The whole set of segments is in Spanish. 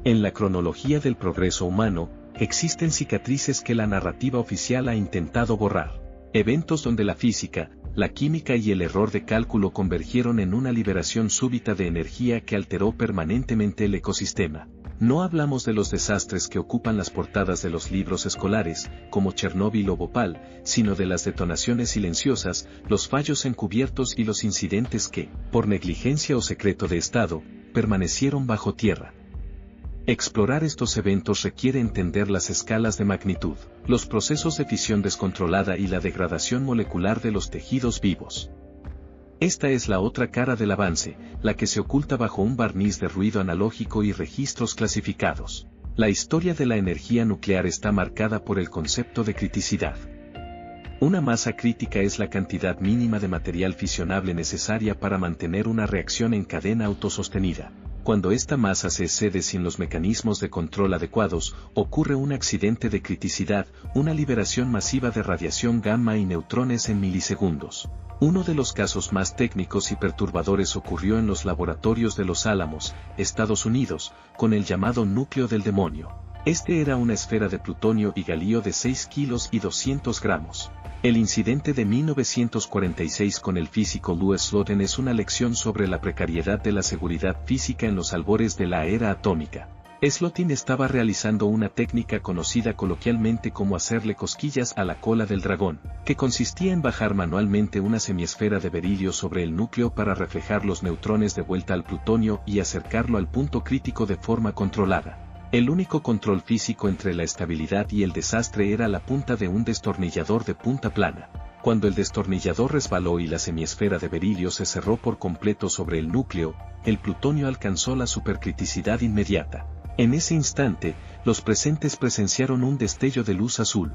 En la cronología del progreso humano, existen cicatrices que la narrativa oficial ha intentado borrar. Eventos donde la física, la química y el error de cálculo convergieron en una liberación súbita de energía que alteró permanentemente el ecosistema. No hablamos de los desastres que ocupan las portadas de los libros escolares, como Chernóbil o Bhopal, sino de las detonaciones silenciosas, los fallos encubiertos y los incidentes que, por negligencia o secreto de Estado, permanecieron bajo tierra. Explorar estos eventos requiere entender las escalas de magnitud, los procesos de fisión descontrolada y la degradación molecular de los tejidos vivos. Esta es la otra cara del avance, la que se oculta bajo un barniz de ruido analógico y registros clasificados. La historia de la energía nuclear está marcada por el concepto de criticidad. Una masa crítica es la cantidad mínima de material fisionable necesaria para mantener una reacción en cadena autosostenida. Cuando esta masa se excede sin los mecanismos de control adecuados, ocurre un accidente de criticidad, una liberación masiva de radiación gamma y neutrones en milisegundos. Uno de los casos más técnicos y perturbadores ocurrió en los laboratorios de Los Álamos, Estados Unidos, con el llamado núcleo del demonio. Este era una esfera de plutonio y galio de 6 kilos y 200 gramos. El incidente de 1946 con el físico Louis Slotin es una lección sobre la precariedad de la seguridad física en los albores de la era atómica. Slotin estaba realizando una técnica conocida coloquialmente como hacerle cosquillas a la cola del dragón, que consistía en bajar manualmente una semiesfera de berilio sobre el núcleo para reflejar los neutrones de vuelta al plutonio y acercarlo al punto crítico de forma controlada. El único control físico entre la estabilidad y el desastre era la punta de un destornillador de punta plana. Cuando el destornillador resbaló y la semiesfera de berilio se cerró por completo sobre el núcleo, el plutonio alcanzó la supercriticidad inmediata. En ese instante, los presentes presenciaron un destello de luz azul.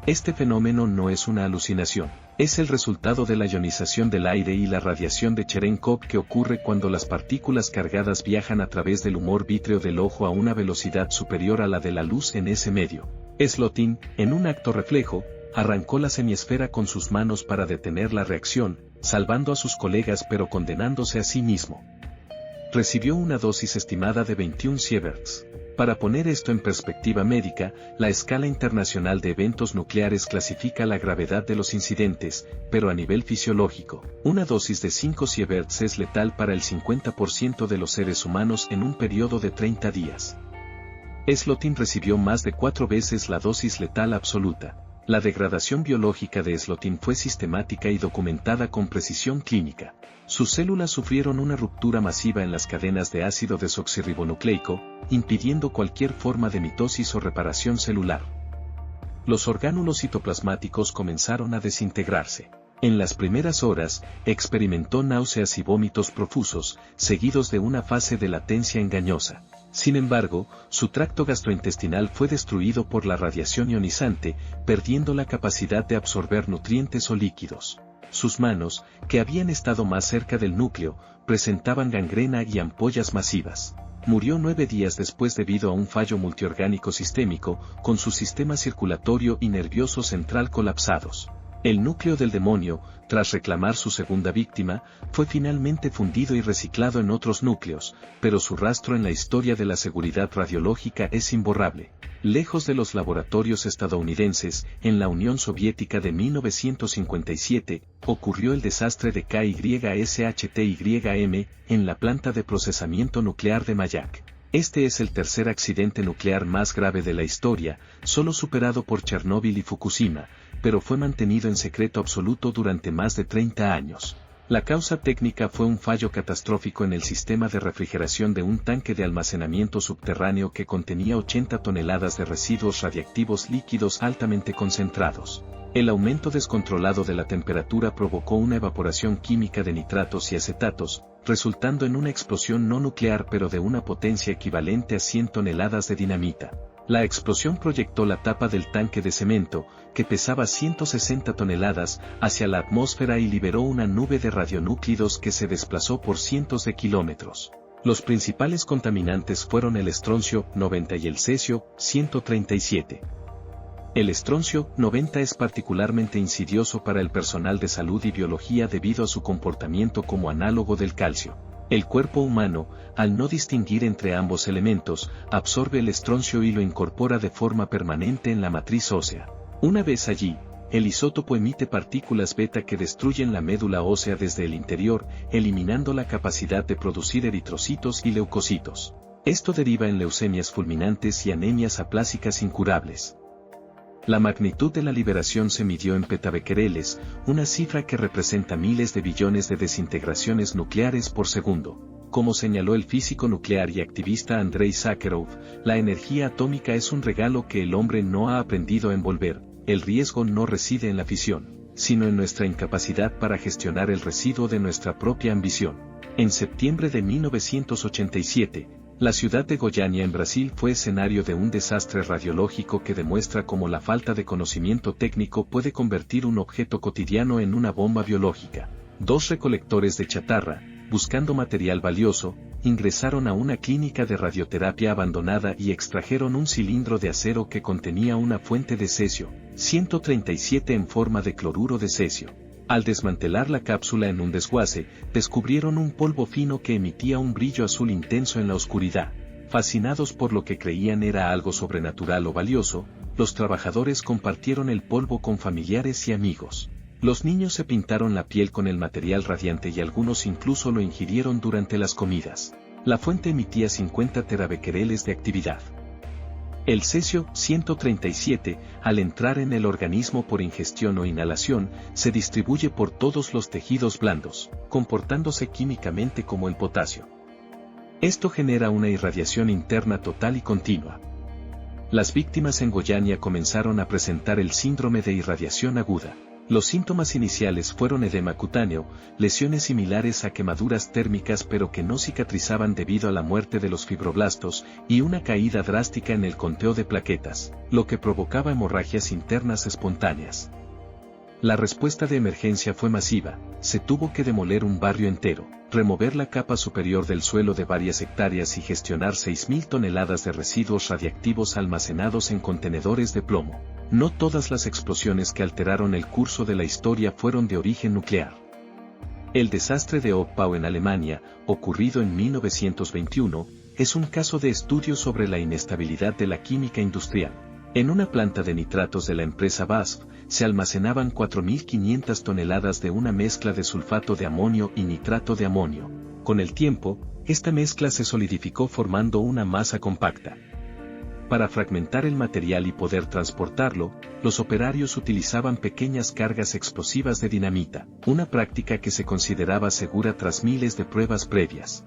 Este fenómeno no es una alucinación, es el resultado de la ionización del aire y la radiación de Cherenkov que ocurre cuando las partículas cargadas viajan a través del humor vítreo del ojo a una velocidad superior a la de la luz en ese medio. Slotin, en un acto reflejo, arrancó la semiesfera con sus manos para detener la reacción, salvando a sus colegas pero condenándose a sí mismo. Recibió una dosis estimada de 21 sieverts. Para poner esto en perspectiva médica, la escala internacional de eventos nucleares clasifica la gravedad de los incidentes, pero a nivel fisiológico, una dosis de 5 sieverts es letal para el 50% de los seres humanos en un periodo de 30 días. Slotin recibió más de 4 veces la dosis letal absoluta. La degradación biológica de Slotin fue sistemática y documentada con precisión clínica. Sus células sufrieron una ruptura masiva en las cadenas de ácido desoxirribonucleico, impidiendo cualquier forma de mitosis o reparación celular. Los orgánulos citoplasmáticos comenzaron a desintegrarse. En las primeras horas, experimentó náuseas y vómitos profusos, seguidos de una fase de latencia engañosa. Sin embargo, su tracto gastrointestinal fue destruido por la radiación ionizante, perdiendo la capacidad de absorber nutrientes o líquidos. Sus manos, que habían estado más cerca del núcleo, presentaban gangrena y ampollas masivas. Murió 9 días después debido a un fallo multiorgánico sistémico, con su sistema circulatorio y nervioso central colapsados. El núcleo del demonio, tras reclamar su segunda víctima, fue finalmente fundido y reciclado en otros núcleos, pero su rastro en la historia de la seguridad radiológica es imborrable. Lejos de los laboratorios estadounidenses, en la Unión Soviética de 1957, ocurrió el desastre de KYSHTYM, en la planta de procesamiento nuclear de Mayak. Este es el tercer accidente nuclear más grave de la historia, solo superado por Chernóbil y Fukushima, pero fue mantenido en secreto absoluto durante más de 30 años. La causa técnica fue un fallo catastrófico en el sistema de refrigeración de un tanque de almacenamiento subterráneo que contenía 80 toneladas de residuos radiactivos líquidos altamente concentrados. El aumento descontrolado de la temperatura provocó una evaporación química de nitratos y acetatos, resultando en una explosión no nuclear pero de una potencia equivalente a 100 toneladas de dinamita. La explosión proyectó la tapa del tanque de cemento, que pesaba 160 toneladas, hacia la atmósfera y liberó una nube de radionúclidos que se desplazó por cientos de kilómetros. Los principales contaminantes fueron el estroncio 90 y el cesio 137. El estroncio 90 es particularmente insidioso para el personal de salud y biología debido a su comportamiento como análogo del calcio. El cuerpo humano, al no distinguir entre ambos elementos, absorbe el estroncio y lo incorpora de forma permanente en la matriz ósea. Una vez allí, el isótopo emite partículas beta que destruyen la médula ósea desde el interior, eliminando la capacidad de producir eritrocitos y leucocitos. Esto deriva en leucemias fulminantes y anemias aplásicas incurables. La magnitud de la liberación se midió en petabequereles, una cifra que representa miles de billones de desintegraciones nucleares por segundo. Como señaló el físico nuclear y activista Andrei Sakharov, la energía atómica es un regalo que el hombre no ha aprendido a envolver. El riesgo no reside en la fisión, sino en nuestra incapacidad para gestionar el residuo de nuestra propia ambición. En septiembre de 1987, la ciudad de Goiânia en Brasil fue escenario de un desastre radiológico que demuestra cómo la falta de conocimiento técnico puede convertir un objeto cotidiano en una bomba biológica. 2 recolectores de chatarra, buscando material valioso, ingresaron a una clínica de radioterapia abandonada y extrajeron un cilindro de acero que contenía una fuente de cesio, 137 en forma de cloruro de cesio. Al desmantelar la cápsula en un desguace, descubrieron un polvo fino que emitía un brillo azul intenso en la oscuridad. Fascinados por lo que creían era algo sobrenatural o valioso, los trabajadores compartieron el polvo con familiares y amigos. Los niños se pintaron la piel con el material radiante y algunos incluso lo ingirieron durante las comidas. La fuente emitía 50 terabequereles de actividad. El cesio 137, al entrar en el organismo por ingestión o inhalación, se distribuye por todos los tejidos blandos, comportándose químicamente como el potasio. Esto genera una irradiación interna total y continua. Las víctimas en Goiânia comenzaron a presentar el síndrome de irradiación aguda. Los síntomas iniciales fueron edema cutáneo, lesiones similares a quemaduras térmicas pero que no cicatrizaban debido a la muerte de los fibroblastos, y una caída drástica en el conteo de plaquetas, lo que provocaba hemorragias internas espontáneas. La respuesta de emergencia fue masiva, se tuvo que demoler un barrio entero, remover la capa superior del suelo de varias hectáreas y gestionar 6.000 toneladas de residuos radiactivos almacenados en contenedores de plomo. No todas las explosiones que alteraron el curso de la historia fueron de origen nuclear. El desastre de Oppau en Alemania, ocurrido en 1921, es un caso de estudio sobre la inestabilidad de la química industrial. En una planta de nitratos de la empresa BASF, se almacenaban 4.500 toneladas de una mezcla de sulfato de amonio y nitrato de amonio. Con el tiempo, esta mezcla se solidificó formando una masa compacta. Para fragmentar el material y poder transportarlo, los operarios utilizaban pequeñas cargas explosivas de dinamita, una práctica que se consideraba segura tras miles de pruebas previas.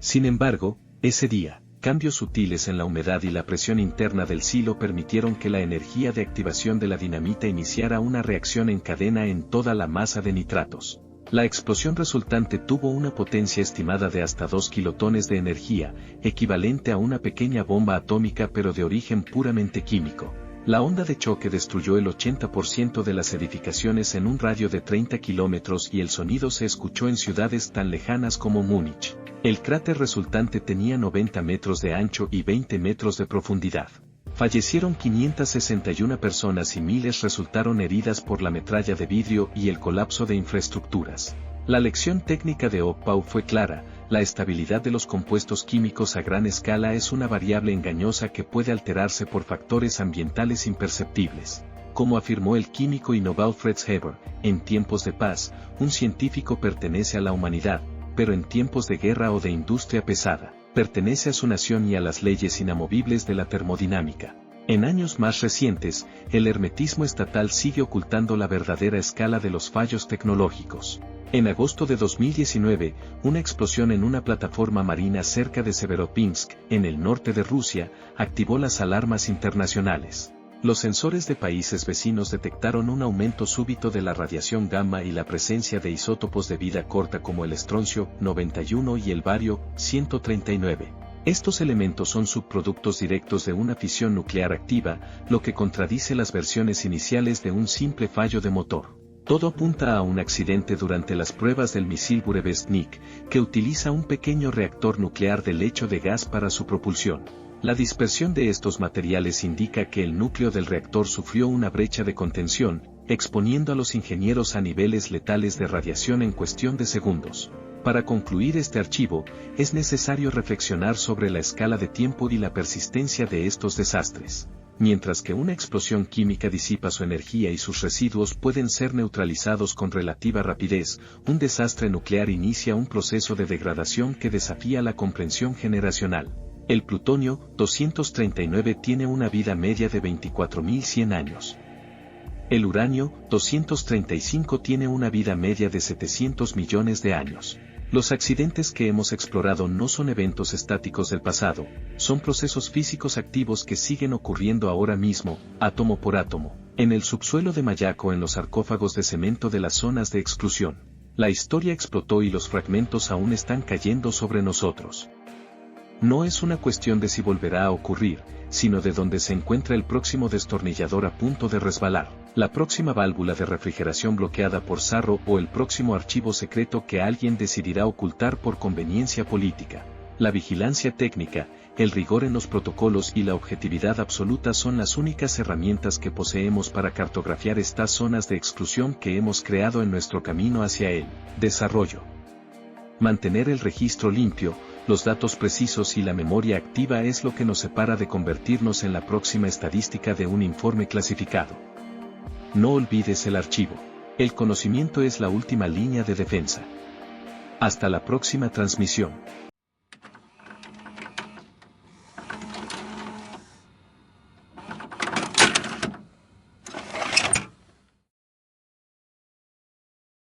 Sin embargo, ese día, cambios sutiles en la humedad y la presión interna del silo permitieron que la energía de activación de la dinamita iniciara una reacción en cadena en toda la masa de nitratos. La explosión resultante tuvo una potencia estimada de hasta 2 kilotones de energía, equivalente a una pequeña bomba atómica pero de origen puramente químico. La onda de choque destruyó el 80% de las edificaciones en un radio de 30 kilómetros y el sonido se escuchó en ciudades tan lejanas como Múnich. El cráter resultante tenía 90 metros de ancho y 20 metros de profundidad. Fallecieron 561 personas y miles resultaron heridas por la metralla de vidrio y el colapso de infraestructuras. La lección técnica de Oppau fue clara: la estabilidad de los compuestos químicos a gran escala es una variable engañosa que puede alterarse por factores ambientales imperceptibles. Como afirmó el químico y Nobel Fritz Haber, en tiempos de paz, un científico pertenece a la humanidad, pero en tiempos de guerra o de industria pesada, pertenece a su nación y a las leyes inamovibles de la termodinámica. En años más recientes, el hermetismo estatal sigue ocultando la verdadera escala de los fallos tecnológicos. En agosto de 2019, una explosión en una plataforma marina cerca de Severodvinsk, en el norte de Rusia, activó las alarmas internacionales. Los sensores de países vecinos detectaron un aumento súbito de la radiación gamma y la presencia de isótopos de vida corta como el estroncio 91 y el bario 139. Estos elementos son subproductos directos de una fisión nuclear activa, lo que contradice las versiones iniciales de un simple fallo de motor. Todo apunta a un accidente durante las pruebas del misil Burevestnik, que utiliza un pequeño reactor nuclear de lecho de gas para su propulsión. La dispersión de estos materiales indica que el núcleo del reactor sufrió una brecha de contención, exponiendo a los ingenieros a niveles letales de radiación en cuestión de segundos. Para concluir este archivo, es necesario reflexionar sobre la escala de tiempo y la persistencia de estos desastres. Mientras que una explosión química disipa su energía y sus residuos pueden ser neutralizados con relativa rapidez, un desastre nuclear inicia un proceso de degradación que desafía la comprensión generacional. El plutonio 239 tiene una vida media de 24.100 años. El uranio 235 tiene una vida media de 700 millones de años. Los accidentes que hemos explorado no son eventos estáticos del pasado, son procesos físicos activos que siguen ocurriendo ahora mismo, átomo por átomo, en el subsuelo de Mayaco, en los sarcófagos de cemento de las zonas de exclusión. La historia explotó y los fragmentos aún están cayendo sobre nosotros. No es una cuestión de si volverá a ocurrir, sino de dónde se encuentra el próximo destornillador a punto de resbalar, la próxima válvula de refrigeración bloqueada por sarro o el próximo archivo secreto que alguien decidirá ocultar por conveniencia política. La vigilancia técnica, el rigor en los protocolos y la objetividad absoluta son las únicas herramientas que poseemos para cartografiar estas zonas de exclusión que hemos creado en nuestro camino hacia el desarrollo. Mantener el registro limpio, los datos precisos y la memoria activa es lo que nos separa de convertirnos en la próxima estadística de un informe clasificado. No olvides el archivo. El conocimiento es la última línea de defensa. Hasta la próxima transmisión.